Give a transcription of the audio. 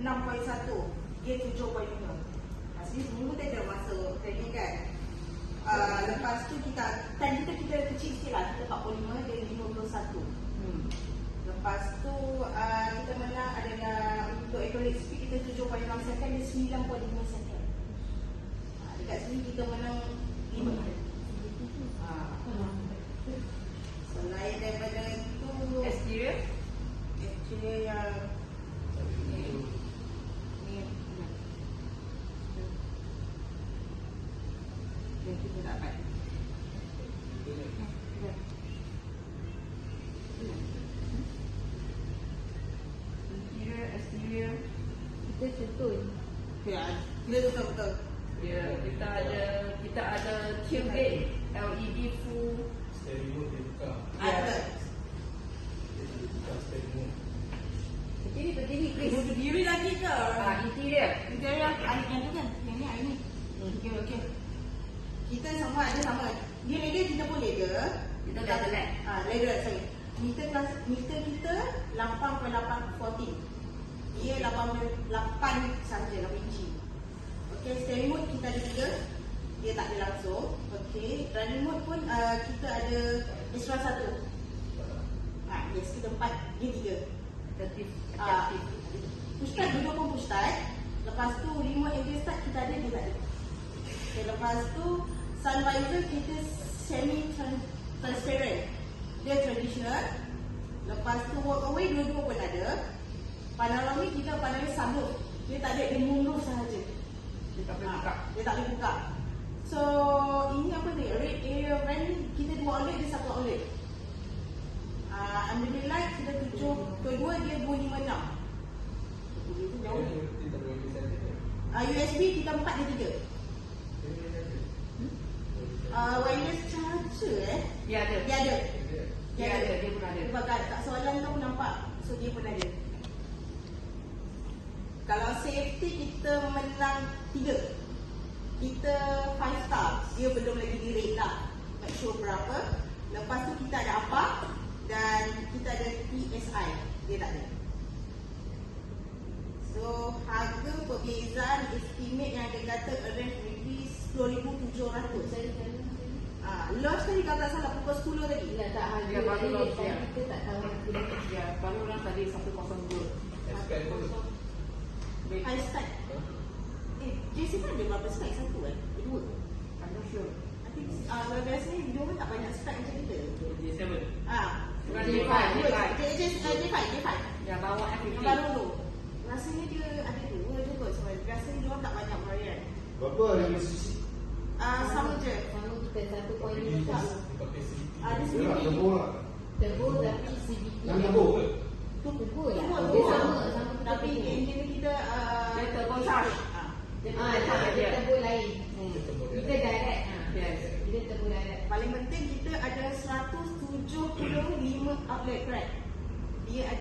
6.1, dia 7.5. Asli semua kita ada masuk training kan. Lepas tu time kita kecil sikit lah, kita 45, dia 51. Lepas tu kita menang adalah untuk accurate speed kita 7.6 second, dia 9.5 second. Dekat sini kita menang 5. Selain daripada itu, Exterior yang yang kita dapat. Exterior Kita contoh. Ya, kita betul-betul. ya, kita ada tailgate LED full. Steering mode dia buka. Ada. Dia buka steering mode. Berdiri please. Berdiri lagi ke? Interior Kita yang tu kan? Yang ni, ini. Okey. Kita semua ada sama. Dia lega, kita pun lega. kita dah select. Lega, sorry. Meter kita 8.814. Dia 8 saja, 8 inci. Okey, steering mode kita ada 3. Dia tak ada langsung. Okey, running mode pun kita ada extra 1. Yes, kita 4, dia 3. Adaptive. Push start, duduk pun push start. Lepas tu remote engine start kita ada, dia tak ada. Okay, lepas tu sun visor kita semi transparent, dia traditional. Lepas tu walk away dua-dua pun ada. Panoramic kita panoramic sunroof, dia tak ada, dia moonroof sahaja. Dia tak boleh buka. Dia tak boleh buka. So ini apa ni, red area van kita 2 outlet, dia 1 outlet. Ambient light kita 7, kedua dia 256. Itu jauh. Dia tak boleh bisa. USB kita 4, dia 3. Wireless charger Ya ada. dia ada. Dia ada, dia pun ada. Sebab kat soalan tu aku nampak. So dia pun ada. Kalau safety kita menang 3. Kita 5 star. Dia belum lagi di rate lah. Tak sure berapa. Lepas tu kita ada apa? Dan kita ada PSI. Dia tak ada. So harga perbezaan estimate yang dia kata around maybe 10,700. Launch tadi kalau tak salah pukul 10 tadi. Tak harga Ya, baru tadi launch, tadi ya. kita tak tahu harga. Ya, baru orang tadi 102. Expect pun. High stack. JC kan ada berapa spek? 1 kan? 2. I'm not sure. I think biasanya dia pun tak banyak spek macam kita. J7. Bukan J5. J5. J5. Yang bawah Yang F50. baru tu. Rasanya dia ada 2 je kot sebab biasanya dia orang tak banyak varian. Berapa harga CC? Sama je. Sama kita 1 poin Dia besar. pakai CVT. Ada Dia CVT. nak tebur lah. Tegur tapi CVT. Yang tebur ke? Tu tegur lah. Tebur, Dia tebur. sama Tapi tegur. enjin kita Dia turbo charge. Dia tegur lain. Dia tebur Kita dia. direct. Yes. Dia tegur direct. paling penting kita ada 175 outlet crack. Dia ada